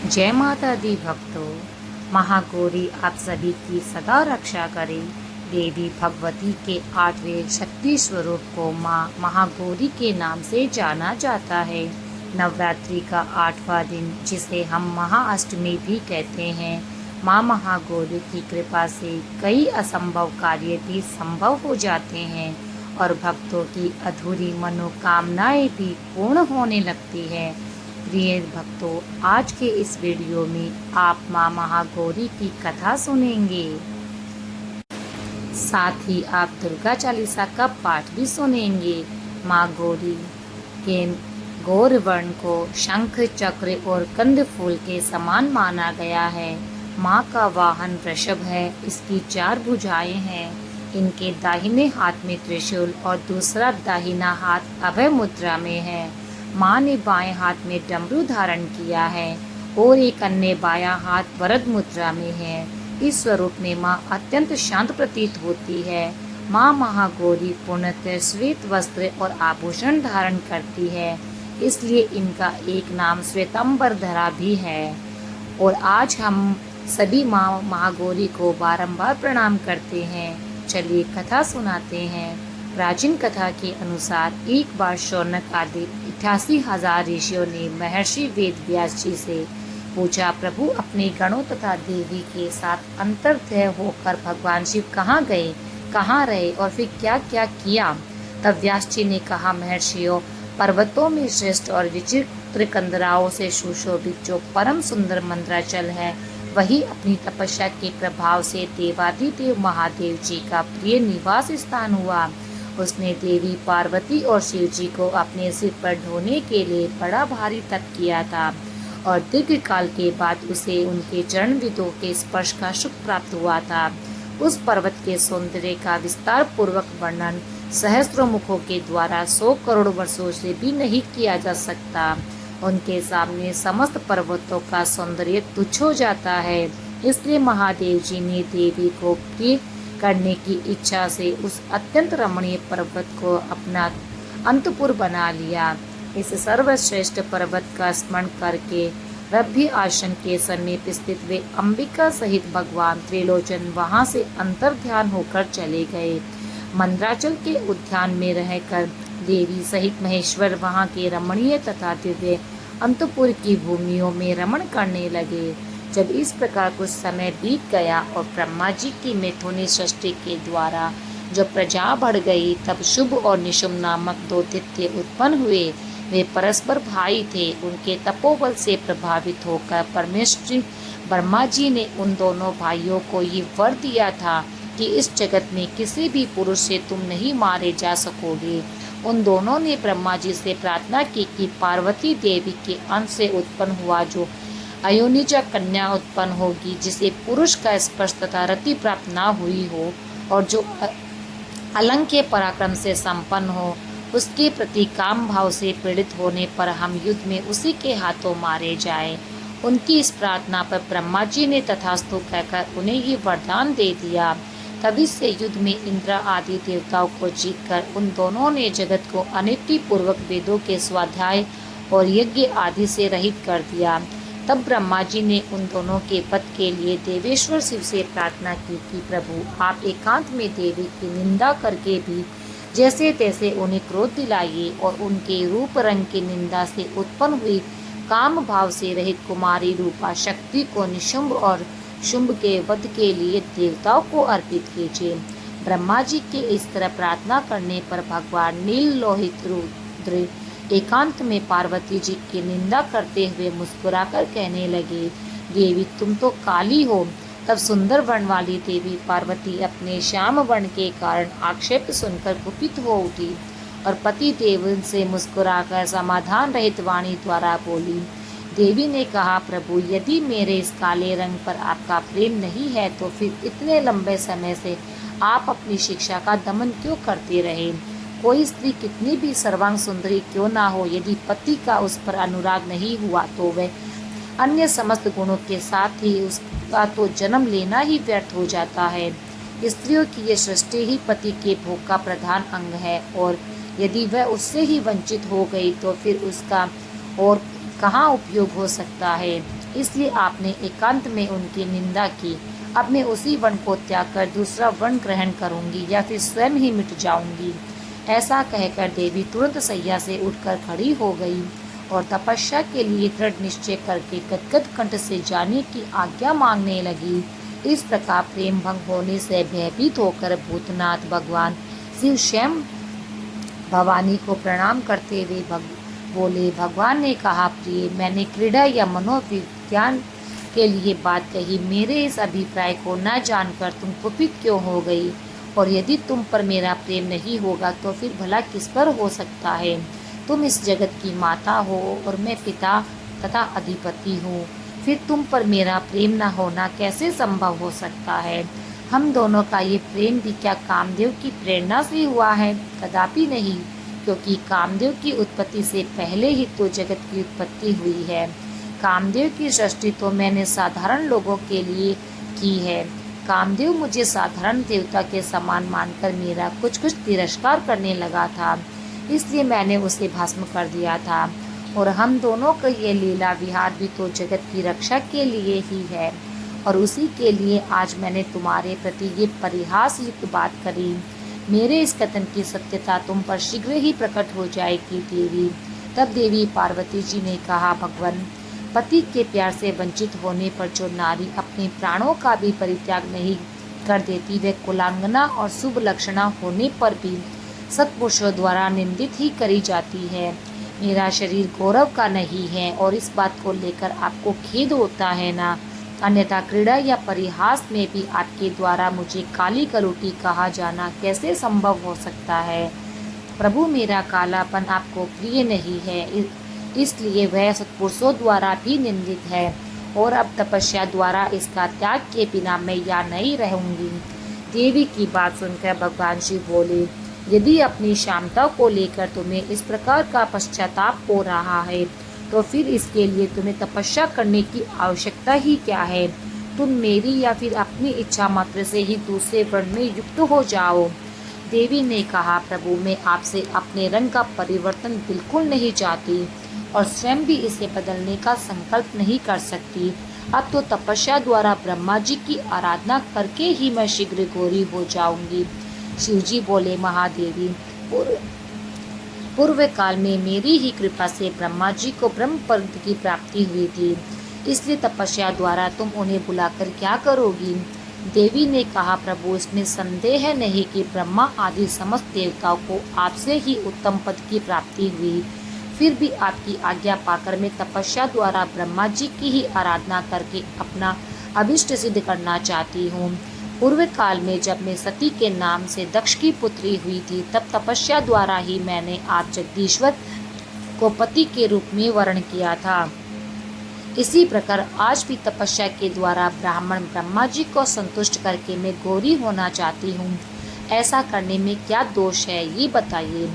जय माता दी भक्तों। महागौरी आप सभी की सदा रक्षा करे। देवी भगवती के 8वें शक्ति स्वरूप को माँ महागौरी के नाम से जाना जाता है। नवरात्रि का 8वां दिन, जिसे हम महाअष्टमी भी कहते हैं, माँ महागौरी की कृपा से कई असंभव कार्य भी संभव हो जाते हैं और भक्तों की अधूरी मनोकामनाएं भी पूर्ण होने लगती है। प्रिय भक्तों, आज के इस वीडियो में आप माँ महागौरी की कथा सुनेंगे। साथ ही आप दुर्गा चालीसा का पाठ भी सुनेंगे। माँ गौरी के गौर वर्ण को शंख, चक्र और कंद फूल के समान माना गया है। माँ का वाहन वृषभ है। इसकी 4 भुजाएं हैं। इनके दाहिने हाथ में त्रिशूल और दूसरा दाहिना हाथ अभय मुद्रा में है। माँ ने बाएं हाथ में डमरू धारण किया है और एक अन्य बायां हाथ वरद मुद्रा में है। इस स्वरूप में माँ अत्यंत शांत प्रतीत होती है। माँ महागौरी पूर्णतः श्वेत वस्त्र और आभूषण धारण करती है, इसलिए इनका एक नाम श्वेतांबर धरा भी है। और आज हम सभी माँ महागौरी को बारंबार प्रणाम करते हैं। चलिए कथा सुनाते हैं। प्राचीन कथा के अनुसार एक बार शौनक आदि 88,000 ऋषियों ने महर्षि वेद व्यास जी से पूछा, प्रभु अपने गणों तथा देवी के साथ अंतर्ध्याय होकर भगवान शिव कहाँ गए, कहाँ रहे और फिर क्या क्या किया। तब व्यास जी ने कहा, महर्षियों, पर्वतों में श्रेष्ठ और विचित्र कंदराओं से सुशोभित जो परम सुंदर मंद्राचल है, वही अपनी तपस्या के प्रभाव से देवादिदेव महादेव जी का प्रिय निवास स्थान हुआ। उसने देवी पार्वती और शिव जी को अपने सिर पर ढोने के लिए बड़ा भारी तप किया था और दीर्घ काल के बाद उसे उनके चरण विदों के स्पर्श का सुख प्राप्त हुआ था। उस पर्वत के सौंदर्य का विस्तार पूर्वक वर्णन सहस्त्रों मुखों के द्वारा 100 करोड़ वर्षों से भी नहीं किया जा सकता। उनके सामने समस्त पर्वतों का सौंदर्य तुच्छ हो जाता है। इसलिए महादेव जी ने देवी को प्रिय करने की इच्छा से उस अत्यंत रमणीय पर्वत को अपना अंतपुर बना लिया। इस सर्वश्रेष्ठ पर्वत का स्मरण करके रभ्य आसन के समीप स्थित वे अंबिका सहित भगवान त्रिलोचन वहां से अंतर्ध्यान होकर चले गए। मंद्राचल के उद्यान में रहकर देवी सहित महेश्वर वहां के रमणीय तथा दिव्य अंतपुर की भूमियों में रमण करने लगे। जब इस प्रकार कुछ समय बीत गया और ब्रह्मा जी की मिथुनी सृष्टि के द्वारा जब प्रजा बढ़ गई, तब शुभ और निशुम्भ नामक 2 दैत्य उत्पन्न हुए। वे परस्पर भाई थे। उनके तपोबल से प्रभावित होकर परमेश्वर ब्रह्मा जी ने उन दोनों भाइयों को ये वर दिया था कि इस जगत में किसी भी पुरुष से तुम नहीं मारे जा सकोगे। उन दोनों ने ब्रह्मा जी से प्रार्थना की कि पार्वती देवी के अंश से उत्पन्न हुआ जो अयोनिजा कन्या उत्पन्न होगी, जिसे पुरुष का स्पर्श तथा रति प्राप्त न हुई हो और जो अलंक के पराक्रम से संपन्न हो, उसके प्रति काम भाव से पीड़ित होने पर हम युद्ध में उसी के हाथों मारे जाएं। उनकी इस प्रार्थना पर ब्रह्मा जी ने तथास्तु कहकर उन्हें ये वरदान दे दिया। तभी से युद्ध में इंद्र आदि देवताओं को जीतकर उन दोनों ने जगत को अनिति पूर्वक वेदों के स्वाध्याय और यज्ञ आदि से रहित कर दिया। तब ब्रह्मा जी ने उन दोनों के पद के लिए देवेश्वर शिव से प्रार्थना की कि प्रभु आप एकांत में देवी की निंदा करके भी जैसे तैसे उन्हें क्रोध दिलाइए और उनके रूप रंग की निंदा से उत्पन्न हुई काम भाव से रहित कुमारी रूपा शक्ति को निशुंभ और शुंभ के वध के लिए देवताओं को अर्पित कीजिए। ब्रह्मा जी के इस तरह प्रार्थना करने पर भगवान नील लोहित रुद्र एकांत में पार्वती जी की निंदा करते हुए मुस्कुराकर कहने लगे, देवी तुम तो काली हो। तब सुंदर वर्ण वाली देवी पार्वती अपने श्याम वर्ण के कारण आक्षेप सुनकर कुपित हो उठी और पति देव से मुस्कुराकर समाधान रहित वाणी द्वारा बोली। देवी ने कहा, प्रभु यदि मेरे इस काले रंग पर आपका प्रेम नहीं है तो फिर इतने लंबे समय से आप अपनी शिक्षा का दमन क्यों करते रहे। कोई स्त्री कितनी भी सर्वांग सुंदरी क्यों ना हो, यदि पति का उस पर अनुराग नहीं हुआ तो वह अन्य समस्त गुणों के साथ ही उसका तो जन्म लेना ही व्यर्थ हो जाता है। स्त्रियों की ये सृष्टि ही पति के भोग का प्रधान अंग है और यदि वह उससे ही वंचित हो गई तो फिर उसका और कहाँ उपयोग हो सकता है। इसलिए आपने एकांत में उनकी निंदा की। अब मैं उसी वन को त्याग कर दूसरा वन ग्रहण करूंगी या फिर स्वयं ही मिट जाऊंगी। ऐसा कहकर देवी तुरंत सैया से उठकर खड़ी हो गई और तपस्या के लिए दृढ़ निश्चय करके गदगद कंठ से जाने की आज्ञा मांगने लगी। इस प्रकार प्रेम भंग होने से भयभीत होकर भूतनाथ भगवान शिव स्वयं भवानी को प्रणाम करते हुए बोले, भगवान ने कहा, प्रिय, मैंने क्रीड़ा या मनोविज्ञान के लिए बात कही। मेरे इस अभिप्राय को न जानकर तुम कुपित क्यों हो गई? और यदि तुम पर मेरा प्रेम नहीं होगा तो फिर भला किस पर हो सकता है? तुम इस जगत की माता हो और मैं पिता तथा अधिपति हूँ। फिर तुम पर मेरा प्रेम न होना कैसे संभव हो सकता है? हम दोनों का ये प्रेम भी क्या कामदेव की प्रेरणा से हुआ है? कदापि नहीं, क्योंकि कामदेव की उत्पत्ति से पहले ही तो जगत की उत्पत्ति हुई है। कामदेव की सृष्टि तो मैंने साधारण लोगों के लिए की है। कामदेव मुझे साधारण देवता के समान मानकर मेरा कुछ तिरस्कार करने लगा था, इसलिए मैंने उसे भस्म कर दिया था। और हम दोनों का ये लीला विहार भी तो जगत की रक्षा के लिए ही है, और उसी के लिए आज मैंने तुम्हारे प्रति ये परिहास युक्त बात करी। मेरे इस कथन की सत्यता तुम पर शीघ्र ही प्रकट हो जाएगी देवी। तब देवी पार्वती जी ने कहा, भगवान, पति के प्यार से वंचित होने पर जो नारी अपने प्राणों का भी परित्याग नहीं कर देती, वह कुलांगना और शुभ लक्षणा होने पर भी सत्पुरुषों द्वारा निंदित ही करी जाती है। मेरा शरीर गौरव का नहीं है और इस बात को लेकर आपको खेद होता है ना? अन्यथा क्रीड़ा या परिहास में भी आपके द्वारा मुझे काली कलुटी कहा जाना कैसे संभव हो सकता है? प्रभु, मेरा कालापन आपको प्रिय नहीं है, इसलिए वह सत्पुरुषों द्वारा भी निंदित है, और अब तपस्या द्वारा इसका त्याग के बिना मैं या नहीं रहूंगी। देवी की बात सुनकर भगवान शिव बोले, यदि अपनी क्षमता को लेकर तुम्हें इस प्रकार का पश्चाताप हो रहा है तो फिर इसके लिए तुम्हें तपस्या करने की आवश्यकता ही क्या है? तुम मेरी या फिर अपनी इच्छा मात्र से ही दूसरे वर्ण में युक्त हो जाओ। देवी ने कहा, प्रभु, मैं आपसे अपने रंग का परिवर्तन बिल्कुल नहीं चाहती और स्वयं भी इसे बदलने का संकल्प नहीं कर सकती। अब तो तपस्या द्वारा ब्रह्मा जी की आराधना करके ही मैं शीघ्र गौरी हो जाऊंगी। शिवजी बोले, महादेवी, पूर्व काल में मेरी ही कृपा से ब्रह्मा जी को ब्रह्म पद की प्राप्ति हुई थी, इसलिए तपस्या द्वारा तुम उन्हें बुलाकर क्या करोगी? देवी ने कहा, प्रभु, इसमें संदेह नहीं कि ब्रह्मा आदि समस्त देवताओं को आपसे ही उत्तम पद की प्राप्ति हुई। फिर भी आपकी आज्ञा पाकर मैं तपस्या द्वारा ब्रह्मा जी की ही आराधना करके अपना अभिष्ट सिद्ध करना चाहती हूँ। पूर्व काल में जब मैं सती के नाम से दक्ष की पुत्री हुई थी, तब तपस्या द्वारा ही मैंने आप जगदीश्वर को पति के रूप में वर्ण किया था। इसी प्रकार आज भी तपस्या के द्वारा ब्राह्मण ब्रह्मा जी को संतुष्ट करके मैं गौरी होना चाहती हूँ। ऐसा करने में क्या दोष है, ये बताइए।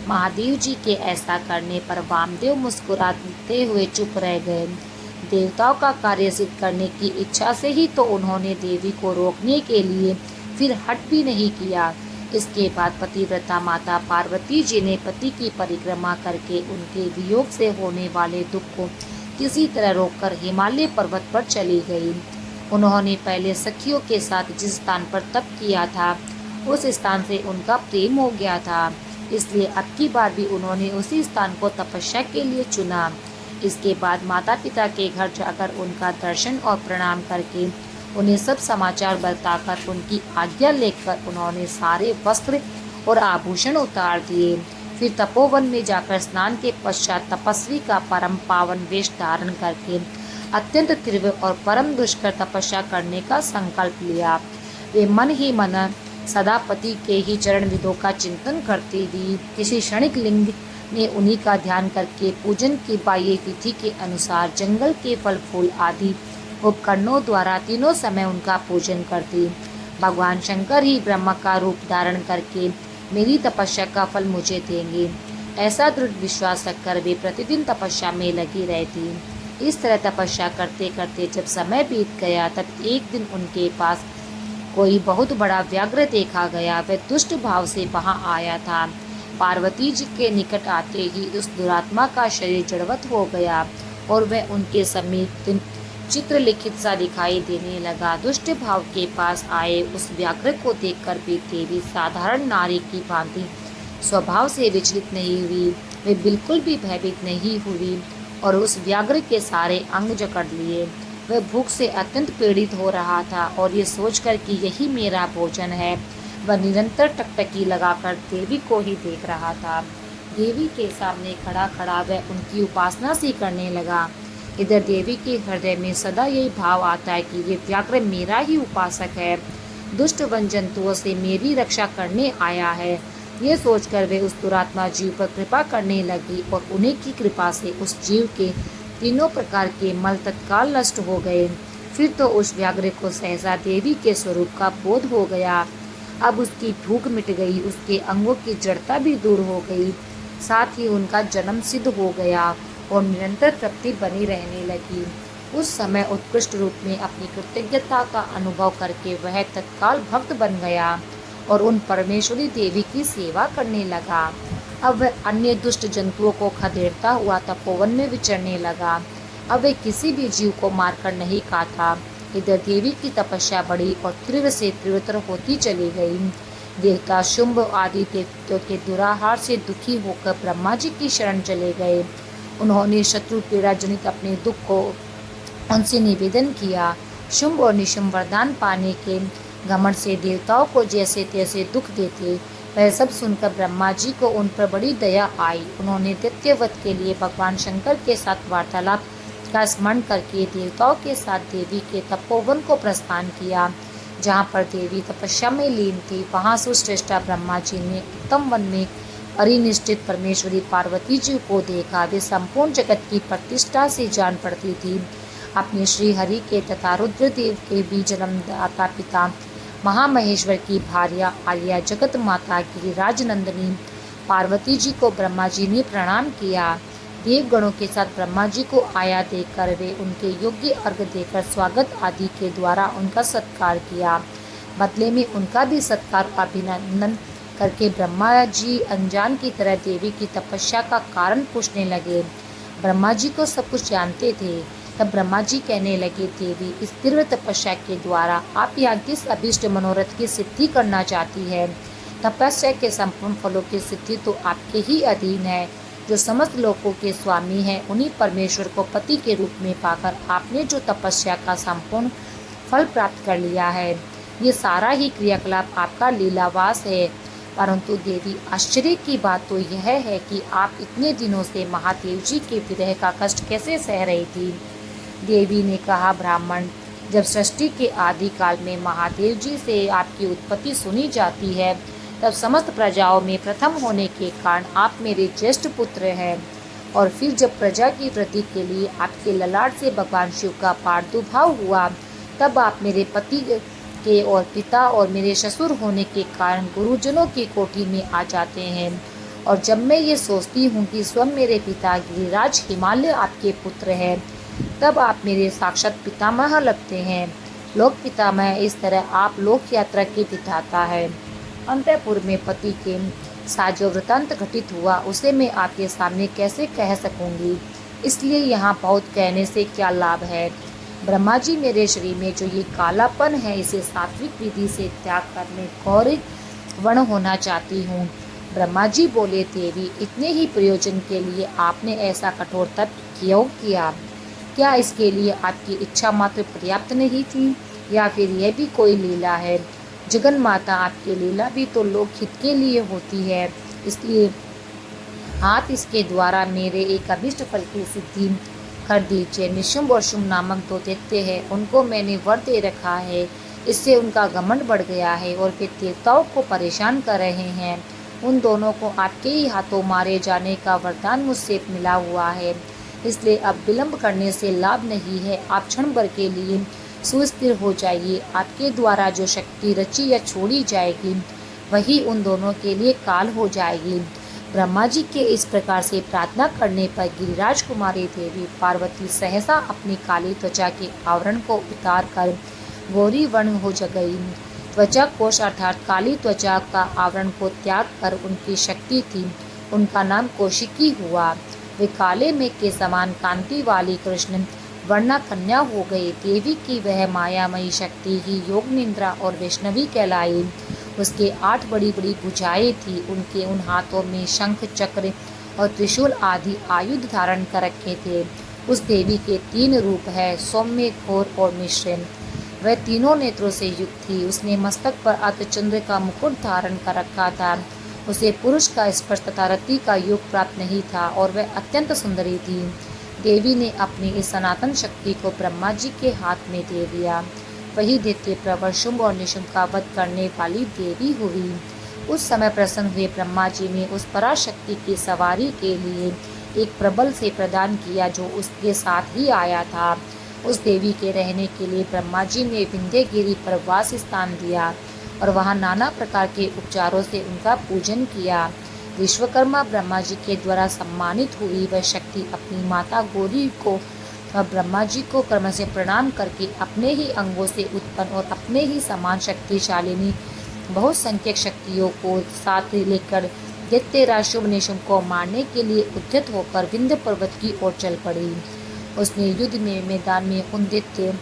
महादेव जी के ऐसा करने पर वामदेव मुस्कुराते हुए चुप रह गए। देवताओं का कार्य सिद्ध करने की इच्छा से ही तो उन्होंने देवी को रोकने के लिए फिर हट भी नहीं किया। इसके बाद पतिव्रता माता पार्वती जी ने पति की परिक्रमा करके उनके वियोग से होने वाले दुख को किसी तरह रोककर हिमालय पर्वत पर चली गई। उन्होंने पहले सखियों के साथ जिस स्थान पर तप किया था, उस स्थान से उनका प्रेम हो गया था, इसलिए अब की बार भी उन्होंने उसी स्थान को तपस्या के लिए चुना। इसके बाद माता पिता के घर जाकर उनका दर्शन और प्रणाम करके उन्हें सब समाचार बताकर उनकी आज्ञा लेकर उन्होंने सारे वस्त्र और आभूषण उतार दिए। फिर तपोवन में जाकर स्नान के पश्चात तपस्वी का परम पावन वेश धारण करके अत्यंत तीव्र और परम दुष्कर तपस्या करने का संकल्प लिया। वे मन ही मन सदा पति के ही चरण विदों का चिंतन करती थी। किसी क्षणिक लिंग ने उन्हीं का ध्यान करके पूजन की बाह्य विधि के अनुसार जंगल के फल फूल आदि उपकरणों द्वारा तीनों समय उनका पूजन करती। भगवान शंकर ही ब्रह्म का रूप धारण करके मेरी तपस्या का फल मुझे देंगे, ऐसा दृढ़ विश्वास रखकर वे प्रतिदिन तपस्या में लगी रहती। इस तरह तपस्या करते करते जब समय बीत गया, तब एक दिन उनके पास कोई बहुत बड़ा व्याघ्र देखा गया। वह दुष्ट भाव से वहां आया था। पार्वती जी के निकट आते ही उस दुरात्मा का शरीर जड़वत हो गया और वह उनके समीप चित्र लिखित सा दिखाई देने लगा। दुष्ट भाव के पास आए उस व्याघ्र को देखकर भी देवी साधारण नारी की भांति स्वभाव से विचलित नहीं हुई। वे बिल्कुल भी भयभीत नहीं हुई और उस व्याघ्र के सारे अंग जकड़ लिए। वह भूख से अत्यंत पीड़ित हो रहा था और ये सोचकर कि यही मेरा भोजन है, वह निरंतर टकटकी लगाकर देवी को ही देख रहा था। देवी के सामने खड़ा खड़ा वह उनकी उपासना सी करने लगा। इधर देवी के हृदय में सदा यही भाव आता है कि ये व्याघ्र मेरा ही उपासक है, दुष्ट वन जंतुओं से मेरी रक्षा करने आया है। ये सोचकर वे उस दुरात्मा जीव पर कृपा करने लगी और उन्हीं की कृपा से उस जीव के तीनों प्रकार के मल तत्काल नष्ट हो गए। फिर तो उस व्याघ्र को सहसा देवी के स्वरूप का बोध हो गया। अब उसकी भूख मिट गई, उसके अंगों की जड़ता भी दूर हो गई, साथ ही उनका जन्म सिद्ध हो गया और निरंतर तृप्ति बनी रहने लगी। उस समय उत्कृष्ट रूप में अपनी कृतज्ञता का अनुभव करके वह तत्काल भक्त बन गया और उन परमेश्वरी देवी की सेवा करने लगा। अब वह अन्य दुष्ट जंतुओं को खदेड़ता हुआ तपोवन में विचरने लगा। अब वह किसी भी जीव को मारकर नहीं खाता। इधर देवी की तपस्या बढ़ी और तीव्र से तीव्रतर होती चली गई। देवता शुंभ आदि देवताओं के दुराहार से दुखी होकर ब्रह्मा जी की शरण चले गए। उन्होंने शत्रु पीड़ा जनित अपने दुख को उनसे निवेदन किया। शुंभ और निशुंभ वरदान पाने के घमंड से देवताओं को जैसे तैसे दुख देते। वह सब सुनकर ब्रह्मा जी को उन पर बड़ी दया आई। उन्होंने दैत्यवध के लिए भगवान शंकर के साथ वार्तालाप का स्मरण करके देवताओं के साथ देवी के तपोवन को प्रस्थान किया। जहाँ पर देवी तपस्या में लीन थी, वहाँ सुश्रेष्ठा ब्रह्मा जी ने उत्तम वन में परिनिष्ठित परमेश्वरी पार्वती जी को देखा। वे संपूर्ण जगत की प्रतिष्ठा से जान पड़ती थी। अपने श्री हरि के तथा रुद्रदेव के भी जन्मदाता पिता महामहेश्वर की भार्या आलिया जगत माता गिरिराज नंदिनी पार्वती जी को ब्रह्मा जी ने प्रणाम किया। देवगणों के साथ ब्रह्मा जी को आया देखकर वे उनके योग्य अर्घ देकर स्वागत आदि के द्वारा उनका सत्कार किया। बदले में उनका भी सत्कार अभिनंदन करके ब्रह्मा जी अनजान की तरह देवी की तपस्या का कारण पूछने लगे। ब्रह्मा जी को सब कुछ जानते थे। तब ब्रह्मा जी कहने लगे, देवी, इस तीव्र तपस्या के द्वारा आप यहाँ किस अभीष्ट मनोरथ की सिद्धि करना चाहती है? तपस्या के संपूर्ण फलों की सिद्धि तो आपके ही अधीन है। जो समस्त लोकों के स्वामी हैं, उन्हीं परमेश्वर को पति के रूप में पाकर आपने जो तपस्या का संपूर्ण फल प्राप्त कर लिया है, ये सारा ही क्रियाकलाप आपका लीलावास है। परंतु देवी, आश्चर्य की बात तो यह है कि आप इतने दिनों से महादेव जी के विरह का कष्ट कैसे सह रही थी? देवी ने कहा, ब्राह्मण, जब सृष्टि के आदि काल में महादेव जी से आपकी उत्पत्ति सुनी जाती है, तब समस्त प्रजाओं में प्रथम होने के कारण आप मेरे ज्येष्ठ पुत्र हैं। और फिर जब प्रजा की वृद्धि के लिए आपके ललाट से भगवान शिव का प्रादुर्भाव हुआ, तब आप मेरे पति के और पिता और मेरे ससुर होने के कारण गुरुजनों की कोटि में आ जाते हैं। और जब मैं ये सोचती हूँ कि स्वयं मेरे पिता गिरिराज हिमालय आपके पुत्र हैं, तब आप मेरे साक्षात पितामह लगते हैं। लोक पितामह, इस तरह आप लोक यात्रा के विधाता है। अंतःपुर में पति के साथ जो वृतांत घटित हुआ, उसे मैं आपके सामने कैसे कह सकूंगी? इसलिए यहाँ बहुत कहने से क्या लाभ है। ब्रह्मा जी, मेरे शरीर में जो ये कालापन है, इसे सात्विक विधि से त्याग कर मैं गौरी वर्ण होना चाहती हूँ। ब्रह्मा जी बोले, देवी, इतने ही प्रयोजन के लिए आपने ऐसा कठोर तप क्यों किया? क्या इसके लिए आपकी इच्छा मात्र पर्याप्त नहीं थी, या फिर यह भी कोई लीला है? जगन माता, आपकी लीला भी तो लोक हित के लिए होती है। इसलिए आप इसके द्वारा मेरे एक अभिष्ट फल की सिद्धि कर दीजिए। निशुंभ और शुंभ नामक दो दैत्य हैं, उनको मैंने वर दे रखा है। इससे उनका घमंड बढ़ गया है और वे देवताओं को परेशान कर रहे हैं। उन दोनों को आपके ही हाथों मारे जाने का वरदान मुझसे मिला हुआ है। इसलिए अब विलंब करने से लाभ नहीं है। आप क्षण भर के लिए सुस्थिर हो जाइए। आपके द्वारा जो शक्ति रची या छोड़ी जाएगी, वही उन दोनों के लिए काल हो जाएगी। ब्रह्मा जी के इस प्रकार से प्रार्थना करने पर गिरिराज कुमारी देवी पार्वती सहसा अपनी काली त्वचा के आवरण को उतार कर गौरी वर्ण हो गई। त्वचा कोश अर्थात काली त्वचा का आवरण को त्याग कर उनकी शक्ति थी। उनका नाम कौशिकी हुआ। वे काले मेघ के समान कांति वाली कृष्ण वरना कन्या हो गई। देवी की वह मायामयी शक्ति ही योग निद्रा और वैष्णवी कहलाई। उसके 8 बड़ी बड़ी भुजाएं थी। उनके उन हाथों में शंख चक्र और त्रिशूल आदि आयुध धारण कर रखे थे। उस देवी के 3 रूप है, सौम्य, घोर और मिश्रण। वह तीनों नेत्रों से युक्त थी। उसने मस्तक पर अर्धचंद्र का मुकुट धारण कर रखा था। उसे पुरुष का स्पर्श तथा रति का योग प्राप्त नहीं था और वह अत्यंत सुंदरी थी। देवी ने अपनी इस सनातन शक्ति को ब्रह्मा जी के हाथ में दे दिया। वही दैत्य प्रवर शुंभ और निशुंभ का वध करने वाली देवी हुई। उस समय प्रसन्न हुए ब्रह्मा जी ने उस पराशक्ति की सवारी के लिए एक प्रबल से प्रदान किया जो उसके साथ ही आया था। उस देवी के रहने के लिए ब्रह्मा जी ने विंध्यगिरी पर वास स्थान दिया और वहां नाना प्रकार के उपचारों से उनका पूजन किया। विश्वकर्मा ब्रह्मा जी के द्वारा सम्मानित हुई वह शक्ति अपनी माता गौरी को और ब्रह्मा जी को क्रम से प्रणाम करके अपने ही अंगों से उत्पन्न और अपने ही समान शक्तिशालिनी बहुत संख्यक शक्तियों को साथ लेकर दैत्य शुंभ निशुंभ को मारने के लिए उद्यत होकर विंध्य पर्वत की ओर चल पड़ी। उसने युद्ध में मैदान में उन दैत्य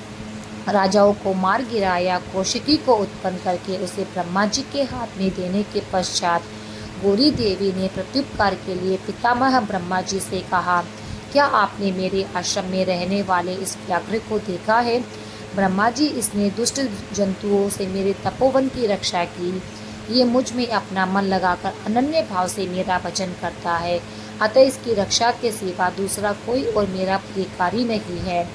राजाओं को मार गिराया। कौशिकी को उत्पन्न करके उसे ब्रह्मा जी के हाथ में देने के पश्चात गौरी देवी ने प्रत्युपकार के लिए पितामह ब्रह्मा जी से कहा, क्या आपने मेरे आश्रम में रहने वाले इस व्याघ्र को देखा है? ब्रह्मा जी, इसने दुष्ट जंतुओं से मेरे तपोवन की रक्षा की। ये मुझ में अपना मन लगाकर अनन्य भाव से मेरा भजन करता है, अतः इसकी रक्षा के सिवा दूसरा कोई और मेरा प्रियकारी नहीं है,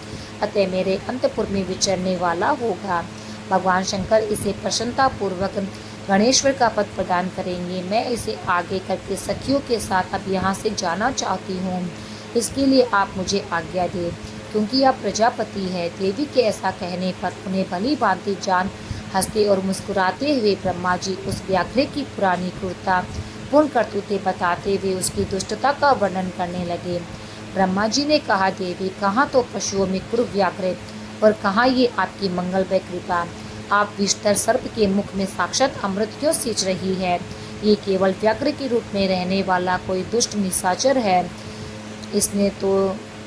अतः मेरे अंतपुर में विचरने वाला होगा। भगवान शंकर इसे प्रसन्नतापूर्वक गणेश्वर का पद प्रदान करेंगे। मैं इसे आगे करके सखियों के साथ अब यहाँ से जाना चाहती हूँ। इसके लिए आप मुझे आज्ञा दें, क्योंकि आप प्रजापति है। देवी के ऐसा कहने पर उन्हें भली भांति जान हंसते और मुस्कुराते हुए ब्रह्मा जी उस व्याघ्र की पुरानी क्रूरता पूर्ण करतूतें बताते हुए उसकी दुष्टता का वर्णन करने लगे। ब्रह्मा जी ने कहा, देवी, कहाँ तो पशुओं में क्रूर व्याघ्र और कहाँ ये आपकी मंगलमय कृपा। आप विषधर सर्प के मुख में साक्षात अमृत क्यों सींच रही है? ये केवल व्याघ्र के रूप में रहने वाला कोई दुष्ट निशाचर है। इसने तो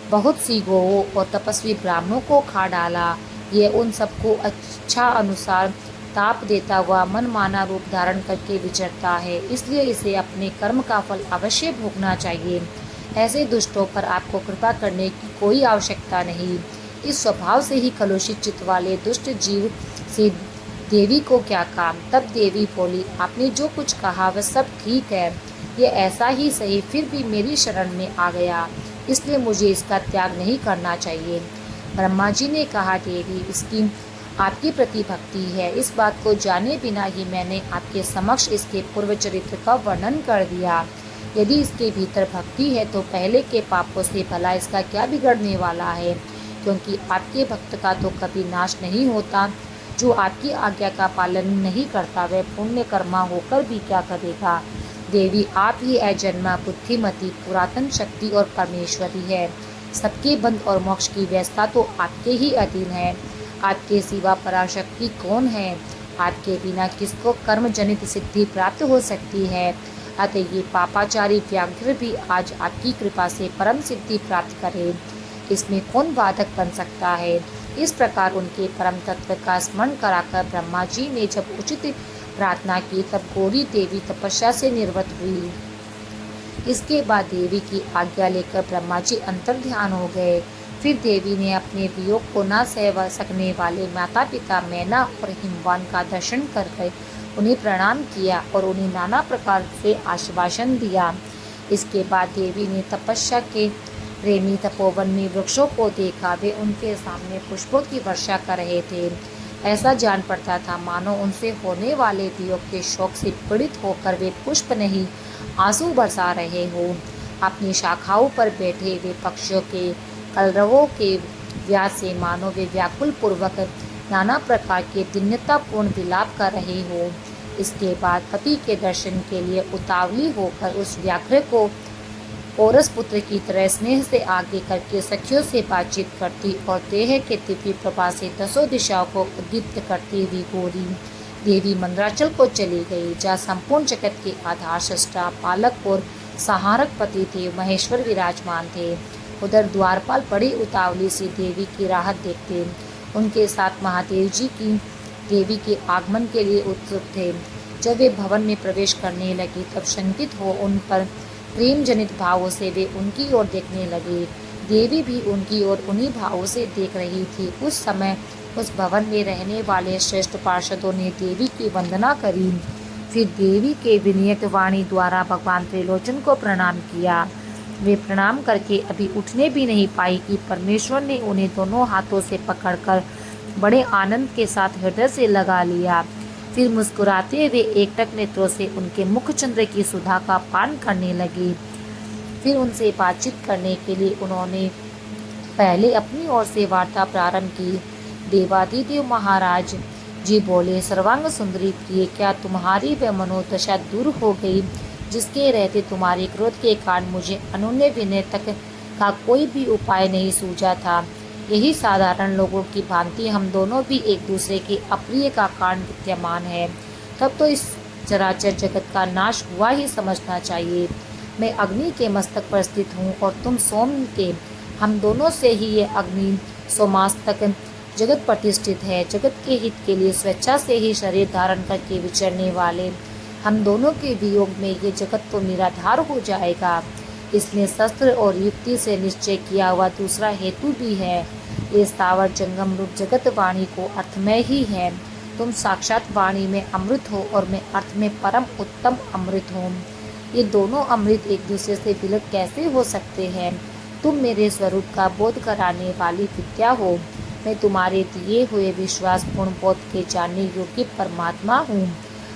बहुत सी गौओं और तपस्वी ब्राह्मणों को खा डाला। ये उन सबको अच्छा अनुसार ताप देता हुआ मनमाना रूप धारण करके विचरता है, इसलिए इसे अपने कर्म का फल अवश्य भोगना चाहिए। ऐसे दुष्टों पर आपको कृपा करने की कोई आवश्यकता नहीं। इस स्वभाव से ही कलुषित चित्त वाले दुष्ट जीव से देवी को क्या काम? तब देवी बोली, आपने जो कुछ कहा वह सब ठीक है, ये ऐसा ही सही, फिर भी मेरी शरण में आ गया, इसलिए मुझे इसका त्याग नहीं करना चाहिए। ब्रह्मा जी ने कहा, देवी, इसकी आपके प्रति भक्ति है। इस बात को जाने बिना ही मैंने आपके समक्ष इसके पूर्व चरित्र का वर्णन कर दिया। यदि इसके भीतर भक्ति है तो पहले के पापों से भला इसका क्या बिगड़ने वाला है, क्योंकि आपके भक्त का तो कभी नाश नहीं होता। जो आपकी आज्ञा का पालन नहीं करता वह पुण्य कर्मा होकर भी क्या करेगा। देवी, आप ही अजन्मा बुद्धिमती पुरातन शक्ति और परमेश्वरी है। सबके बंध और मोक्ष की व्यवस्था तो आपके ही अधीन है। आपके सिवा पराशक्ति कौन है? आपके बिना किसको कर्म जनित सिद्धि प्राप्त हो सकती है? अतः ये पापाचारी व्याघ्र भी आज आपकी कृपा से परम सिद्धि प्राप्त करे, इसमें कौन बाधक बन सकता है? इस प्रकार उनके परम तत्व का स्मरण कराकर ब्रह्मा जी ने जब उचित प्रार्थना की तब गौरी देवी तपस्या से निवृत्त हुई। इसके बाद देवी की आज्ञा लेकर ब्रह्मा जी अंतर ध्यान हो गए। फिर देवी ने अपने वियोग को न सह सकने वाले माता पिता मैना और हिमवान का दर्शन करके उन्हें प्रणाम किया और उन्हें नाना प्रकार से आश्वासन दिया। इसके बाद देवी ने तपस्या के प्रेमी तपोवन में वृक्षों को देखा। वे उनके सामने पुष्पों की वर्षा कर रहे थे। ऐसा जान पड़ता था मानो उनसे होने वाले वियोग के शोक से पीड़ित होकर वे पुष्प नहीं आंसू बरसा रहे हो। अपनी शाखाओं पर बैठे वे पक्षियों के कलरवों के व्यास से मानो वे व्याकुल पूर्वक नाना प्रकार के दिन्यतापूर्ण विलाप कर रहे हो। इसके बाद पति के दर्शन के लिए उतावली होकर उस व्याघ्र को औरस पुत्र की तरह स्नेह से आगे करके सखियों से बातचीत करती और देह के दिव्य प्रभा से 10 दिशाओं को उद्दीप्त करती हुई गौरी देवी मंदराचल को चली गई, जहाँ संपूर्ण जगत के आधार सृष्टा पालक और सहारक पति थे महेश्वर विराजमान थे। उधर द्वारपाल बड़ी उतावली से देवी की राहत देखते उनके साथ महादेव जी की देवी के आगमन के लिए उत्सुक थे। जब वे भवन में प्रवेश करने लगे तब शंकित हो उन पर प्रेम जनित भावों से वे उनकी ओर देखने लगे। देवी भी उनकी ओर उन्हीं भावों से देख रही थी। उस समय उस भवन में रहने वाले श्रेष्ठ पार्षदों ने देवी की वंदना करी। फिर देवी के विनियत वाणी द्वारा भगवान त्रिलोचन को प्रणाम किया। वे प्रणाम करके अभी उठने भी नहीं पाई कि परमेश्वर ने उन्हें दोनों हाथों से पकड़कर बड़े आनंद के साथ हृदय से लगा लिया। फिर मुस्कुराते हुए एकटक नेत्रों से उनके मुखचंद्र की सुधा का पान करने लगे। फिर उनसे बातचीत करने के लिए उन्होंने पहले अपनी ओर से वार्ता प्रारंभ की। देवादिदेव महाराज जी बोले, सर्वांग सुंदरी प्रिय, क्या तुम्हारी वह मनोदशा दूर हो गई जिसके रहते तुम्हारे क्रोध के कारण मुझे अनुन्य विनय तक का कोई भी उपाय नहीं सूझा था। यही साधारण लोगों की भांति हम दोनों भी एक दूसरे के अप्रिय का कारण विद्यमान है। तब तो इस चराचर जगत का नाश हुआ ही समझना चाहिए। मैं अग्नि के मस्तक पर स्थित हूँ और तुम सोम के। हम दोनों से ही ये अग्नि सोमास्तक जगत प्रतिष्ठित है। जगत के हित के लिए स्वेच्छा से ही शरीर धारण करके विचरने वाले हम दोनों के वियोग में ये जगत तो निराधार हो जाएगा। इसमें शस्त्र और युक्ति से निश्चय किया हुआ दूसरा हेतु भी है। ये स्थावर जंगम रूप जगत वाणी को अर्थमय ही है। तुम साक्षात वाणी में अमृत हो और मैं अर्थ में परम उत्तम अमृत हूँ। ये दोनों अमृत एक दूसरे से विलग कैसे हो सकते हैं? तुम मेरे स्वरूप का बोध कराने वाली विद्या हो। मैं तुम्हारे दिए हुए विश्वासपूर्ण बोध के जानने योग्य परमात्मा हूँ।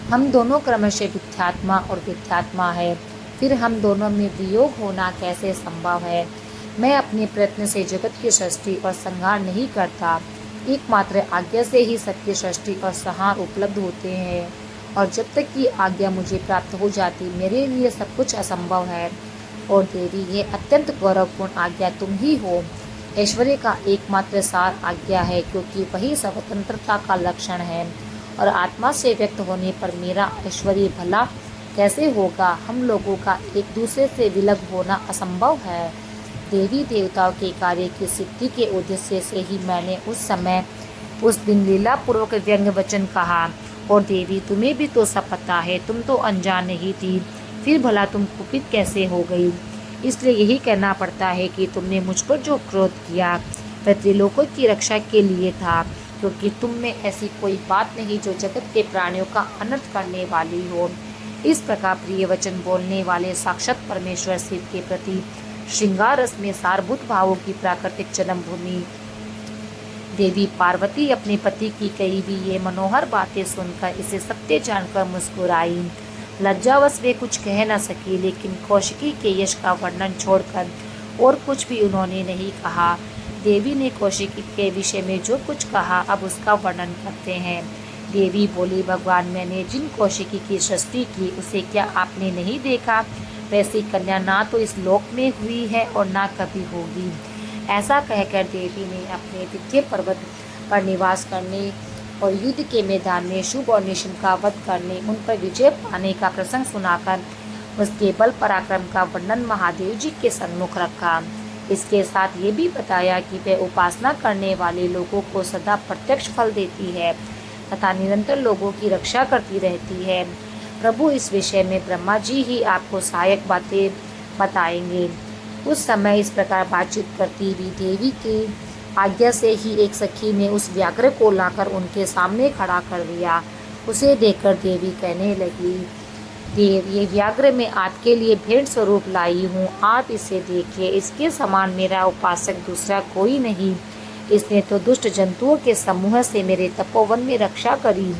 हम दोनों क्रमशः विद्यात्मा और विद्यात्मा है। फिर हम दोनों में वियोग होना कैसे संभव है? मैं अपने प्रयत्न से जगत की सृष्टि और संहार नहीं करता। एकमात्र आज्ञा से ही सत्य सृष्टि और संहार उपलब्ध होते हैं, और जब तक कि आज्ञा मुझे प्राप्त हो जाती मेरे लिए सब कुछ असंभव है। और देवी, ये अत्यंत गौरवपूर्ण आज्ञा तुम ही हो। ऐश्वर्य का एकमात्र सार आज्ञा है, क्योंकि वही स्वतंत्रता का लक्षण है, और आत्मा से व्यक्त होने पर मेरा ऐश्वर्य भला कैसे होगा? हम लोगों का एक दूसरे से विलग होना असंभव है। देवी देवताओं के कार्य की सिद्धि के उद्देश्य से ही मैंने उस दिन लीला पूर्वक व्यंग्य वचन कहा। और देवी, तुम्हें भी तो सब पता है, तुम तो अनजान नहीं थी, फिर भला तुम कुपित कैसे हो गई? इसलिए यही कहना पड़ता है कि तुमने मुझ पर जो क्रोध किया वह त्रिलोकों की रक्षा के लिए था, क्योंकि तुम में ऐसी कोई बात नहीं जो जगत के प्राणियों का अनर्थ करने वाली हो। इस प्रकार प्रिय वचन बोलने वाले साक्षात परमेश्वर शिव के प्रति श्रृंगार रस में सारभूत भावों की प्राकृतिक जन्मभूमि देवी पार्वती अपने पति की कही भी ये मनोहर बातें सुनकर इसे सत्य जानकर मुस्कुराई। लज्जावश वे कुछ कह न सकी, लेकिन कौशिकी के यश का वर्णन छोड़कर और कुछ भी उन्होंने नहीं कहा। देवी ने कौशिकी के विषय में जो कुछ कहा अब उसका वर्णन करते हैं। देवी बोली, भगवान, मैंने जिन कौशिकी की सृष्टि की उसे क्या आपने नहीं देखा? वैसी कन्या ना तो इस लोक में हुई है और ना कभी होगी। ऐसा कहकर देवी ने अपने विद्य पर्वत पर निवास करने और युद्ध के मैदान में शुभ और निशुंभ का वध करने, उन पर विजय पाने का प्रसंग सुनाकर उसके बल पराक्रम का वर्णन महादेव जी के सम्मुख रखा। इसके साथ ये भी बताया कि वह उपासना करने वाले लोगों को सदा प्रत्यक्ष फल देती है तथा निरंतर लोगों की रक्षा करती रहती है। प्रभु, इस विषय में ब्रह्मा जी ही आपको सहायक बातें बताएंगे। उस समय इस प्रकार बातचीत करती हुई देवी के आज्ञा से ही एक सखी ने उस व्याघ्र को लाकर उनके सामने खड़ा कर दिया। उसे देखकर देवी कहने लगी, देव, ये व्याघ्र मैं आपके लिए भेंट स्वरूप लाई हूँ। आप इसे देखिए, इसके समान मेरा उपासक दूसरा कोई नहीं। इसने तो दुष्ट जंतुओं के समूह से मेरे तपोवन में रक्षा करी।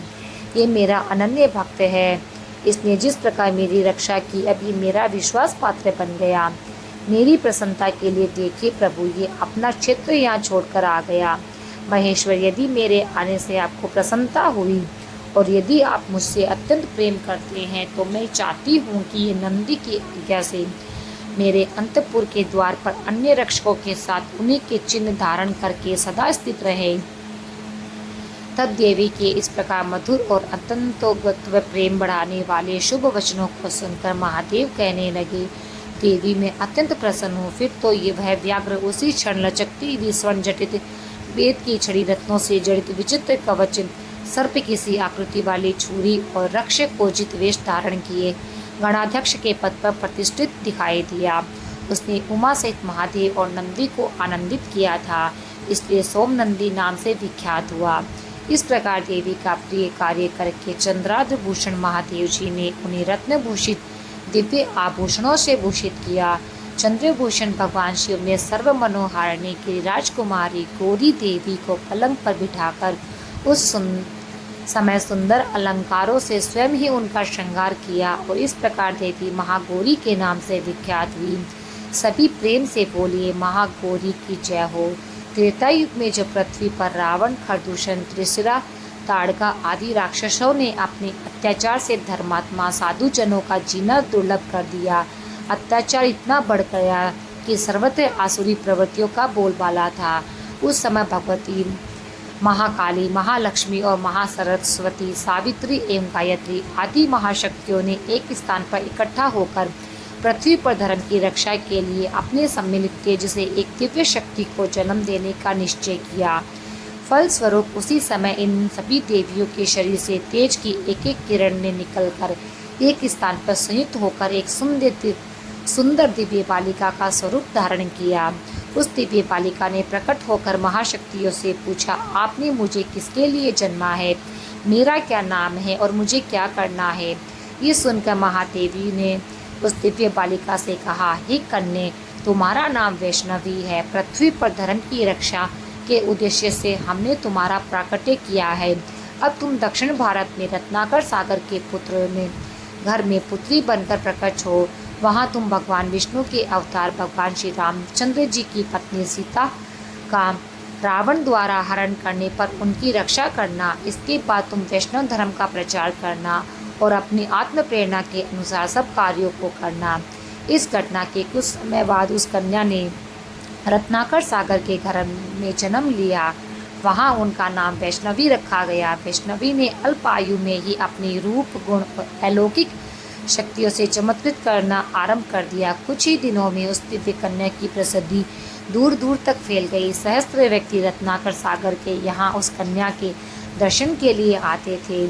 ये मेरा अनन्य भक्त है। इसने जिस प्रकार मेरी रक्षा की, अभी मेरा विश्वास पात्र बन गया। मेरी प्रसन्नता के लिए देखिए प्रभु, ये अपना क्षेत्र यहाँ छोड़कर आ गया। महेश्वर, यदि मेरे आने से आपको प्रसन्नता हुई और यदि आप मुझसे अत्यंत प्रेम करते हैं तो मैं चाहती हूँ कि ये नंदी की आज्ञा से मेरे अंतपुर के द्वार पर अन्य रक्षकों के साथ उन्हीं के चिन्ह धारण करके सदा स्थित रहे। तब देवी के इस प्रकार मधुर और अत्यंतोगत्व प्रेम बढ़ाने वाले शुभ वचनों को सुनकर महादेव कहने लगे, देवी में अत्यंत प्रसन्न हुई। फिर तो ये वह व्याघ्र उसी क्षण लचकती हुई स्वर्ण जटित वेद की छड़ी, रत्नों से जड़ित विचित्र कवच, सर्प की सी आकृति वाली छुरी और रक्षकोचित वेश धारण किए गणाध्यक्ष के पद पर प्रतिष्ठित दिखाई दिया। उसने उमा सहित महादेव और नंदी को आनंदित किया था, इसलिए सोमनंदी नाम से विख्यात हुआ। इस प्रकार देवी का प्रिय कार्य करके चंद्राद्र भूषण महादेव जी ने उन्हें रत्नभूषित दिव्य आभूषणों से भूषित किया। चंद्रभूषण भगवान शिव ने सर्व मनोहारिणी की राजकुमारी गौरी देवी को पलंग पर बिठाकर उस समय सुंदर अलंकारों से स्वयं ही उनका श्रृंगार किया और इस प्रकार देवी महागौरी के नाम से विख्यात हुई। सभी प्रेम से बोलिए, महागौरी की जय हो। त्रेता युग में जब पृथ्वी पर रावण, खरदूषण, त्रिशिरा, ताड़का आदि राक्षसों ने अपने अत्याचार से धर्मात्मा साधु जनों का जीना दुर्लभ कर दिया, अत्याचार इतना बढ़ गया कि सर्वत्र आसुरी प्रवृत्तियों का बोलबाला था। उस समय भगवती महाकाली, महालक्ष्मी और महासरस्वती, सावित्री एवं गायत्री आदि महाशक्तियों ने एक स्थान पर इकट्ठा होकर पृथ्वी पर धर्म की रक्षा के लिए अपने सम्मिलित तेज से एक दिव्य शक्ति को जन्म देने का निश्चय किया। फलस्वरूप उसी समय इन सभी देवियों के शरीर से तेज की एक एक किरण ने निकलकर एक स्थान पर संयुक्त होकर एक सुंदर दिव्य बालिका का स्वरूप धारण किया। उस दिव्य बालिका ने प्रकट होकर महाशक्तियों से पूछा, आपने मुझे किसके लिए जन्मा है, मेरा क्या नाम है और मुझे क्या करना है। ये सुनकर महादेवी ने उस दिव्य बालिका से कहा, हे कन्या, तुम्हारा नाम वैष्णवी है। पृथ्वी पर धर्म की रक्षा के उद्देश्य से हमने तुम्हारा प्राकट्य किया है। अब तुम दक्षिण भारत में रत्नाकर सागर के पुत्र में घर में पुत्री बनकर प्रकट हो। वहाँ तुम भगवान विष्णु के अवतार भगवान श्री रामचंद्र जी की पत्नी सीता का रावण द्वारा हरण करने पर उनकी रक्षा करना। इसके बाद तुम वैष्णव धर्म का प्रचार करना और अपनी आत्म प्रेरणा के अनुसार सब कार्यों को करना। इस घटना के कुछ समय बाद उस कन्या ने रत्नाकर सागर के घर में जन्म लिया। वहाँ उनका नाम वैष्णवी रखा गया। वैष्णवी ने अल्प आयु में ही अपनी रूप, गुण और अलौकिक शक्तियों से चमत्कृत करना आरंभ कर दिया। कुछ ही दिनों में उस दिव्य कन्या की प्रसिद्धि दूर दूर तक फैल गई। सहस्त्र व्यक्ति रत्नाकर सागर के यहाँ उस कन्या के दर्शन के लिए आते थे।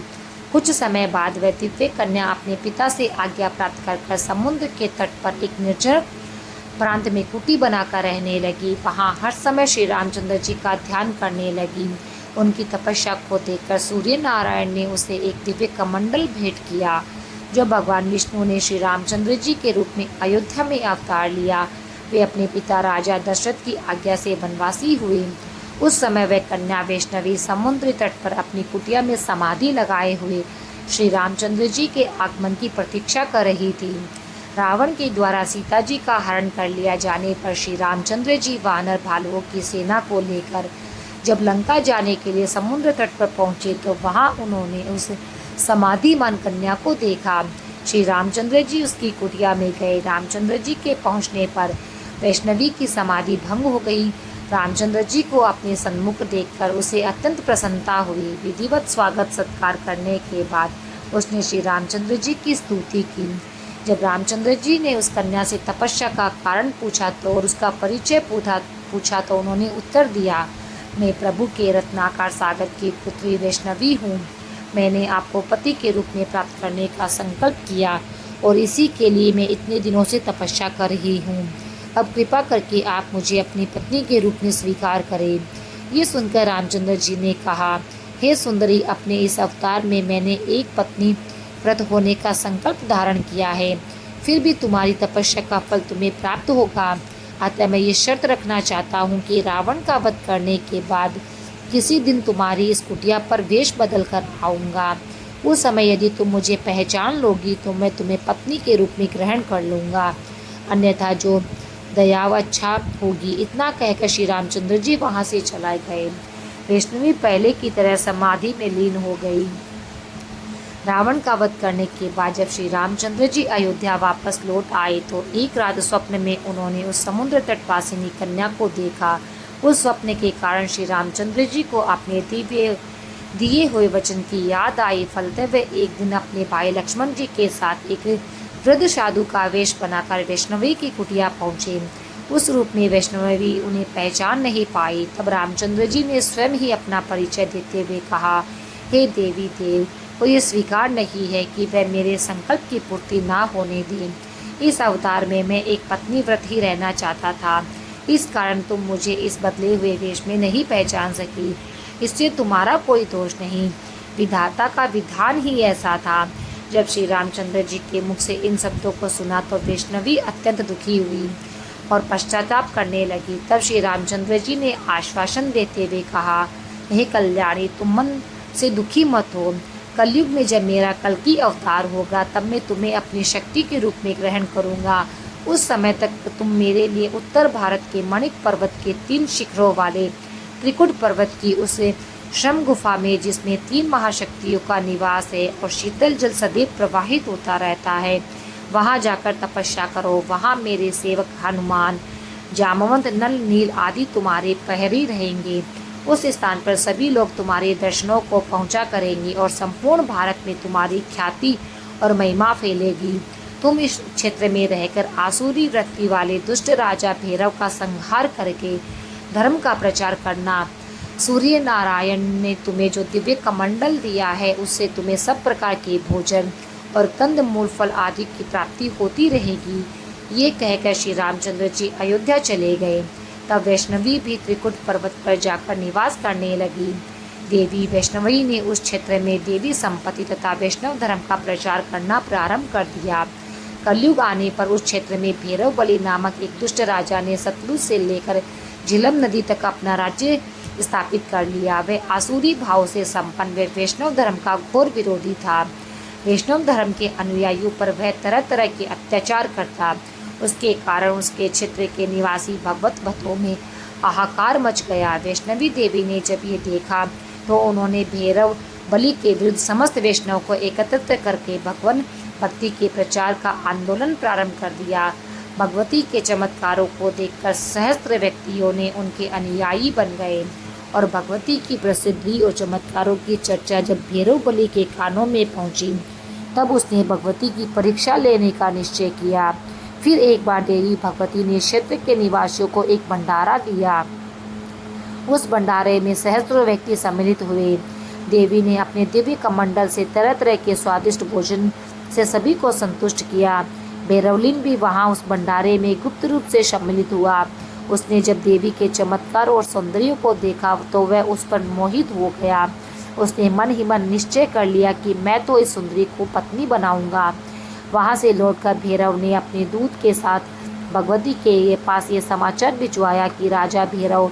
कुछ समय बाद वह दिव्य कन्या अपने पिता से आज्ञा प्राप्त कर समुद्र के तट पर एक निर्जन प्रांत में कुटी बनाकर रहने लगी। वहाँ हर समय श्री रामचंद्र जी का ध्यान करने लगी। उनकी तपस्या को देखकर सूर्य नारायण ने उसे एक दिव्य कमंडल भेंट किया, जो भगवान विष्णु ने श्री रामचंद्र जी के रूप में अयोध्या में अवतार लिया। वे अपने पिता राजा दशरथ की आज्ञा से वनवासी हुए। उस समय वह कन्या वैष्णवी समुद्र तट पर अपनी कुटिया में समाधि लगाए हुए श्री रामचंद्र जी के आगमन की प्रतीक्षा कर रही थी। रावण के द्वारा सीता जी का हरण कर लिया जाने पर श्री रामचंद्र जी वानर भालुओं की सेना को लेकर जब लंका जाने के लिए समुद्र तट पर पहुंचे तो वहां उन्होंने उस समाधिमान कन्या को देखा। श्री रामचंद्र जी उसकी कुटिया में गए। रामचंद्र जी के पहुंचने पर वैष्णवी की समाधि भंग हो गई। रामचंद्र जी को अपने सन्मुख देखकर उसे अत्यंत प्रसन्नता हुई। विधिवत स्वागत सत्कार करने के बाद उसने श्री रामचंद्र जी की स्तुति की। जब रामचंद्र जी ने उस कन्या से तपस्या का कारण पूछा तो और उसका परिचय पूछा तो उन्होंने उत्तर दिया, मैं प्रभु के रत्नाकर सागर की पुत्री वैष्णवी हूँ। मैंने आपको पति के रूप में प्राप्त करने का संकल्प किया और इसी के लिए मैं इतने दिनों से तपस्या कर रही हूँ। अब कृपा करके आप मुझे अपनी पत्नी के रूप में स्वीकार करें। ये सुनकर रामचंद्र जी ने कहा, हे सुंदरी, अपने इस अवतार में मैंने एक पत्नी व्रत होने का संकल्प धारण किया है, फिर भी तुम्हारी तपस्या का फल तुम्हें प्राप्त होगा। अतः मैं ये शर्त रखना चाहता हूँ कि रावण का वध करने के बाद किसी दिन तुम्हारी इस कुटिया पर वेश बदल कर आऊँगा। उस समय यदि तुम मुझे पहचान लोगी तो मैं तुम्हें पत्नी के रूप में ग्रहण कर लूँगा, अन्यथा जो दयाव अच्छा होगी। इतना कहकर श्री रामचंद्र जी वहाँ से चलाए गए। वैष्णवी पहले की तरह समाधि में लीन हो गई। रावण का वध करने के बाद जब श्री रामचंद्र जी अयोध्या वापस लौट आए तो एक रात स्वप्न में उन्होंने उस समुद्र तटवासिनी कन्या को देखा। उस स्वप्न के कारण श्री रामचंद्र जी को अपने दिए हुए वचन की याद आई। फलतः वे एक दिन अपने भाई लक्ष्मण जी के साथ एक वृद्ध साधु का वेश बनाकर वैष्णवी की कुटिया पहुँचे। उस रूप में वैष्णवी उन्हें पहचान नहीं पाई। तब रामचंद्र जी ने स्वयं ही अपना परिचय देते हुए कहा, हे देवी देव, को ये स्वीकार नहीं है कि वह मेरे संकल्प की पूर्ति ना होने दें। इस अवतार में मैं एक पत्नी व्रत ही रहना चाहता था, इस कारण तुम मुझे इस बदले हुए वेश में नहीं पहचान सकी। इससे तुम्हारा कोई दोष नहीं, विधाता का विधान ही ऐसा था। जब श्री रामचंद्र जी के मुख से इन शब्दों को सुना तो वैष्णवी अत्यंत दुखी हुई और पश्चाताप करने लगी। तब श्री रामचंद्र जी ने आश्वासन देते हुए कहा, हे कल्याणी, तुम मन से दुखी मत हो। कलयुग में जब मेरा कल्कि अवतार होगा तब मैं तुम्हें अपनी शक्ति के रूप में ग्रहण करूंगा। उस समय तक तुम मेरे लिए उत्तर भारत के मणिक पर्वत के 3 शिखरों वाले त्रिकुट पर्वत की उस श्रम गुफा में, जिसमें 3 महाशक्तियों का निवास है और शीतल जल सदैव प्रवाहित होता रहता है, वहां जाकर तपस्या करो। वहां मेरे सेवक हनुमान, जामवंत, नल, नील आदि तुम्हारे प्रहरी रहेंगे। उस स्थान पर सभी लोग तुम्हारे दर्शनों को पहुंचा करेंगे और संपूर्ण भारत में तुम्हारी ख्याति और महिमा फैलेगी। तुम इस क्षेत्र में रहकर आसुरी वृत्ति वाले दुष्ट राजा भैरव का संहार करके धर्म का प्रचार करना। सूर्य नारायण ने तुम्हें जो दिव्य कमंडल दिया है उससे तुम्हें सब प्रकार के भोजन और कंद मूल फल आदि की प्राप्ति होती रहेगी। ये कहकर श्री रामचंद्र जी अयोध्या चले गए। तब वैष्णवी भी त्रिकुट पर्वत पर जाकर निवास करने लगी। देवी वैष्णवी ने उस क्षेत्र में देवी संपत्ति तथा वैष्णव धर्म का प्रचार करना प्रारंभ कर दिया। कलयुग आने पर उस क्षेत्र में भैरव बलि नामक एक दुष्ट राजा ने सतलुज से लेकर झेलम नदी तक अपना राज्य स्थापित कर लिया। वह आसुरी भाव से संपन्न वैष्णव धर्म का घोर विरोधी था। वैष्णव धर्म के अनुयायियों पर वह तरह तरह के अत्याचार करता। उसके कारण उसके क्षेत्र के निवासी भगवत भक्तों में हाहाकार मच गया। वैष्णवी देवी ने जब ये देखा तो उन्होंने भैरव बलि के विरुद्ध समस्त वैष्णव को एकत्रित करके भगवान भक्ति के प्रचार का आंदोलन प्रारंभ कर दिया। भगवती के चमत्कारों को देखकर सहस्त्र व्यक्तियों ने उनके अनुयायी बन गए और भगवती की प्रसिद्धि और चमत्कारों की चर्चा जब भैरव बलि के कानों में पहुंची तब उसने भगवती की परीक्षा लेने का निश्चय किया। फिर एक बार देवी भगवती ने क्षेत्र के निवासियों को एक भंडारा दिया। उस भंडारे में सहस्त्रों व्यक्ति सम्मिलित हुए। देवी ने अपने दिव्य कमंडल से तरह तरह के स्वादिष्ट भोजन से सभी को संतुष्ट किया। भैरवलिन भी वहां उस भंडारे में गुप्त रूप से सम्मिलित हुआ। उसने जब देवी के चमत्कार और सौंदर्य को देखा तो वह उस पर मोहित हो गया। उसने मन ही मन निश्चय कर लिया कि मैं तो इस सुंदरी को पत्नी बनाऊंगा। वहां से लौटकर भैरव ने अपने दूत के साथ भगवती के पास ये समाचार भिजवाया कि राजा भैरव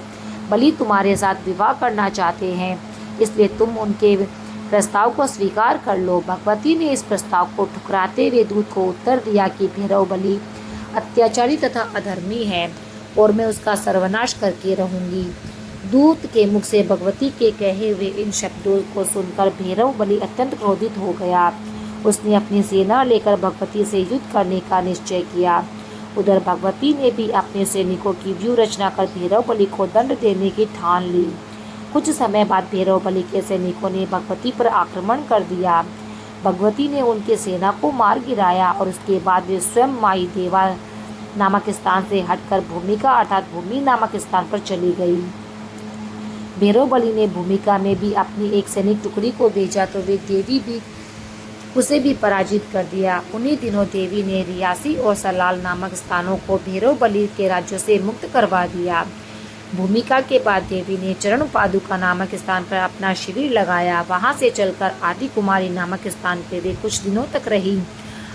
बलि तुम्हारे साथ विवाह करना चाहते हैं, इसलिए तुम उनके प्रस्ताव को स्वीकार कर लो। भगवती ने इस प्रस्ताव को ठुकराते हुए दूत को उत्तर दिया कि भैरव बलि अत्याचारी तथा अधर्मी है और मैं उसका सर्वनाश करके रहूंगी। दूत के मुख से भगवती के कहे हुए इन शब्दों को सुनकर भैरव बलि अत्यंत क्रोधित हो गया। उसने अपनी सेना लेकर भगवती से युद्ध करने का निश्चय किया। उधर भगवती ने भी अपने सैनिकों की व्यूह रचना कर भैरव बलि को दंड देने की ठान ली। कुछ समय बाद भैरव बलि के सैनिकों ने भगवती पर आक्रमण कर दिया। भगवती ने उनकी सेना को मार गिराया और उसके बाद वे स्वयं माई देवा नामक स्थान से हटकर भूमिका अर्थात भूमि नामक स्थान पर चली गई। भैरव बलि ने भूमिका में भी अपनी एक सैनिक टुकड़ी को भेजा तो वे देवी भी उसे भी पराजित कर दिया। उन्हीं दिनों देवी ने रियासी और सलाल नामक स्थानों को भैरव बलि के राज्यों से मुक्त करवा दिया। भूमिका के बाद देवी ने चरण पादुका नामक स्थान पर अपना शिविर लगाया। वहां से चलकर आदि कुमारी नामक स्थान पर वे कुछ दिनों तक रही।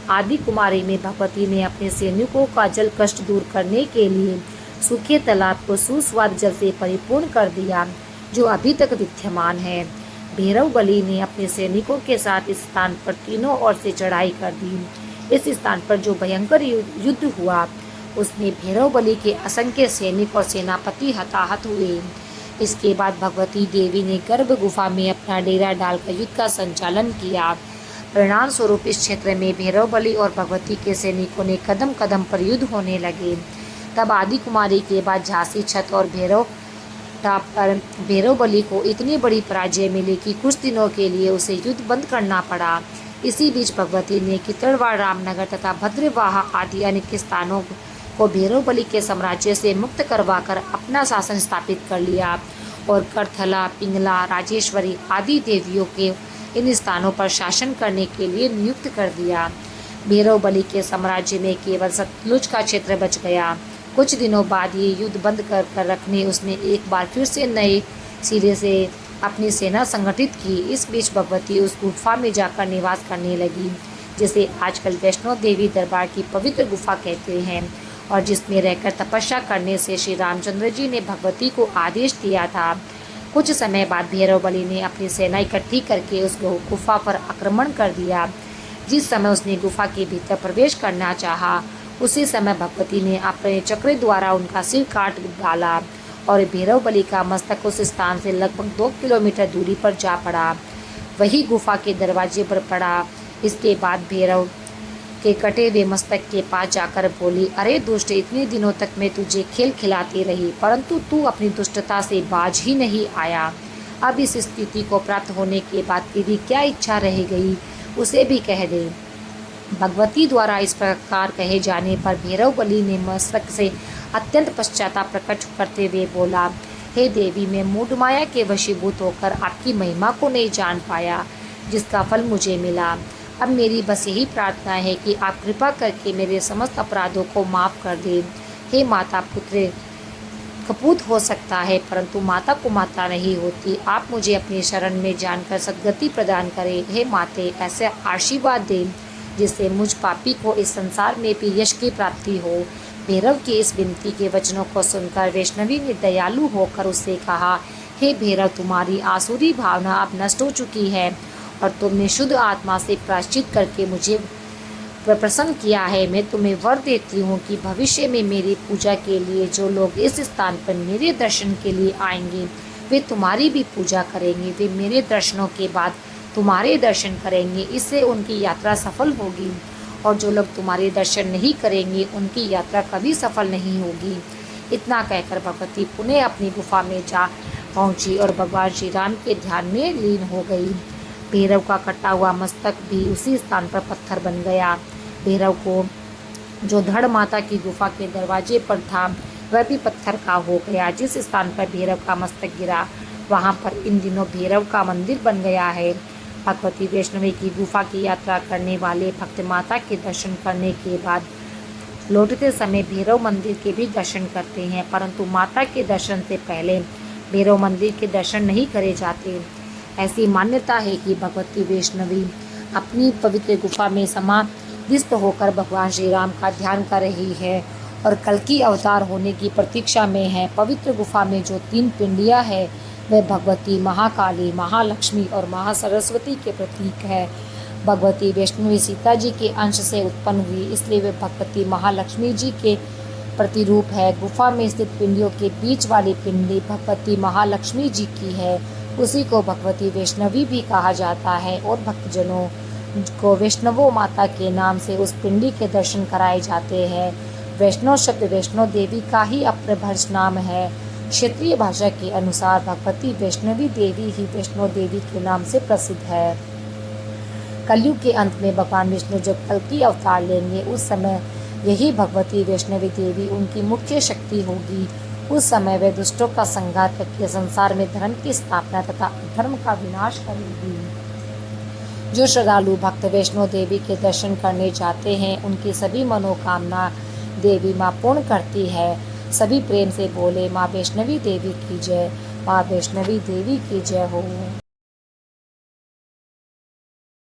आदि कुमारी में भगवती ने अपने सैनिकों का जल कष्ट दूर करने के लिए सूखे तालाब को सुस्वाद जल से परिपूर्ण कर दिया, जो अभी तक विद्यमान है। भैरव बलि ने अपने सैनिकों के साथ इस स्थान पर तीनों ओर से चढ़ाई कर दी। इस स्थान पर जो भयंकर युद्ध हुआ उसमें भैरव बलि के असंख्य सैनिक और सेनापति हताहत हुए। इसके बाद भगवती देवी ने गर्भ गुफा में अपना डेरा डालकर युद्ध का संचालन किया। परिणाम स्वरूप इस क्षेत्र में भैरव बलि और भगवती के सैनिकों ने कदम कदम पर युद्ध होने लगे। तब आदि कुमारी के बाद झांसी, छत और भैरव टाप पर भैरव बलि को इतनी बड़ी पराजय मिली कि कुछ दिनों के लिए उसे युद्ध बंद करना पड़ा। इसी बीच भगवती ने कितड़वाड़, रामनगर तथा भद्रवाह आदि अनेक स्थानों को भैरवबली के साम्राज्य से मुक्त करवाकर अपना शासन स्थापित कर लिया और करथला, पिंगला, राजेश्वरी आदि देवियों के इन स्थानों पर शासन करने के लिए नियुक्त कर दिया। भैरवबली के साम्राज्य में केवल सतलुज का क्षेत्र बच गया। कुछ दिनों बाद ये युद्ध बंद कर रखने उसने एक बार फिर से नए सिरे से अपनी सेना संगठित की। इस बीच भगवती उस गुफा में जाकर निवास करने लगी जिसे आजकल वैष्णो देवी दरबार की पवित्र गुफा कहते हैं और जिसमें रहकर तपस्या करने से श्री रामचंद्र जी ने भगवती को आदेश दिया था। कुछ समय बाद भैरवबली ने अपनी सेना इकट्ठी करके उस गुफा पर आक्रमण कर दिया। जिस समय उसने गुफा के भीतर प्रवेश करना चाहा, उसी समय भगवती ने अपने चक्र द्वारा उनका सिर काट डाला और भैरवबली का मस्तक उस स्थान से लगभग 2 किलोमीटर दूरी पर जा पड़ा। वही गुफा के दरवाजे पर पड़ा। इसके बाद भैरव के कटे हुए मस्तक के पास जाकर बोली, अरे दुष्ट, इतने दिनों तक मैं तुझे खेल खिलाती रही, परंतु तू अपनी दुष्टता से बाज ही नहीं आया। अब इस स्थिति को प्राप्त होने के बाद तेरी क्या इच्छा रह गई, उसे भी कह दे। भगवती द्वारा इस प्रकार कहे जाने पर भैरवबली ने मस्तक से अत्यंत पश्चाताप प्रकट करते हुए बोला, हे देवी, मैं मूढ़ माया के वशीभूत होकर आपकी महिमा को नहीं जान पाया, जिसका फल मुझे मिला। अब मेरी बस यही प्रार्थना है कि आप कृपा करके मेरे समस्त अपराधों को माफ़ कर दें। हे माता, पुत्र कपूत हो सकता है परंतु माता को माता नहीं होती। आप मुझे अपनी शरण में जानकर सद्गति प्रदान करें। हे माते, ऐसे आशीर्वाद दें जिससे मुझ पापी को इस संसार में भी यश की प्राप्ति हो। भैरव की इस विनती के वचनों को सुनकर वैष्णवी ने दयालु होकर उससे कहा, हे भैरव, तुम्हारी आसुरी भावना अब नष्ट हो चुकी है और तुमने शुद्ध आत्मा से प्रायश्चित करके मुझे प्रसन्न किया है। मैं तुम्हें वर देती हूँ कि भविष्य में मेरी पूजा के लिए जो लोग इस स्थान पर मेरे दर्शन के लिए आएंगे वे तुम्हारी भी पूजा करेंगे। वे मेरे दर्शनों के बाद तुम्हारे दर्शन करेंगे, इससे उनकी यात्रा सफल होगी और जो लोग तुम्हारे दर्शन नहीं करेंगे उनकी यात्रा कभी सफल नहीं होगी। इतना कहकर भगवती पुनः अपनी गुफा में जा पहुँची और भगवान श्री राम के ध्यान में लीन हो गई। भैरव का कटा हुआ मस्तक भी उसी स्थान पर पत्थर बन गया। भैरव को जो धड़ माता की गुफा के दरवाजे पर था वह भी पत्थर का हो गया। जिस स्थान पर भैरव का मस्तक गिरा वहाँ पर इन दिनों भैरव का मंदिर बन गया है। भगवती वैष्णवी की गुफा की यात्रा करने वाले भक्त माता के दर्शन करने के बाद लौटते समय भैरव मंदिर के भी दर्शन करते हैं, परंतु माता के दर्शन से पहले भैरव मंदिर के दर्शन नहीं करे जाते। ऐसी मान्यता है कि भगवती वैष्णवी अपनी पवित्र गुफा में समाधिस्थ होकर भगवान श्री राम का ध्यान कर रही है और कल्कि अवतार होने की प्रतीक्षा में है। पवित्र गुफा में जो 3 पिंडियाँ हैं वह भगवती, महाकाली, महालक्ष्मी और महासरस्वती के प्रतीक है। भगवती वैष्णवी सीता जी के अंश से उत्पन्न हुई, इसलिए वे भगवती महालक्ष्मी जी के प्रतिरूप है। गुफा में स्थित पिंडियों के बीच वाली पिंडी भगवती महालक्ष्मी जी की है। उसी को भगवती वैष्णवी भी कहा जाता है और भक्तजनों को वैष्णवो माता के नाम से उस पिंडी के दर्शन कराए जाते हैं। वैष्णव शब्द वैष्णो देवी का ही अपभ्रंश नाम है। क्षेत्रीय भाषा के अनुसार भगवती वैष्णवी देवी ही वैष्णो देवी के नाम से प्रसिद्ध है। कलयुग के अंत में भगवान विष्णु जब कल्कि अवतार लेंगे उस समय यही भगवती वैष्णवी देवी उनकी मुख्य शक्ति होगी। उस समय वे दुष्टों का संहार करके संसार में धर्म की स्थापना तथा धर्म का विनाश करेगी। जो श्रद्धालु भक्त वैष्णो देवी के दर्शन करने जाते हैं उनकी सभी मनोकामना देवी माँ पूर्ण करती है। सभी प्रेम से बोले, माँ वैष्णवी देवी की जय, माँ वैष्णवी देवी की जय हो।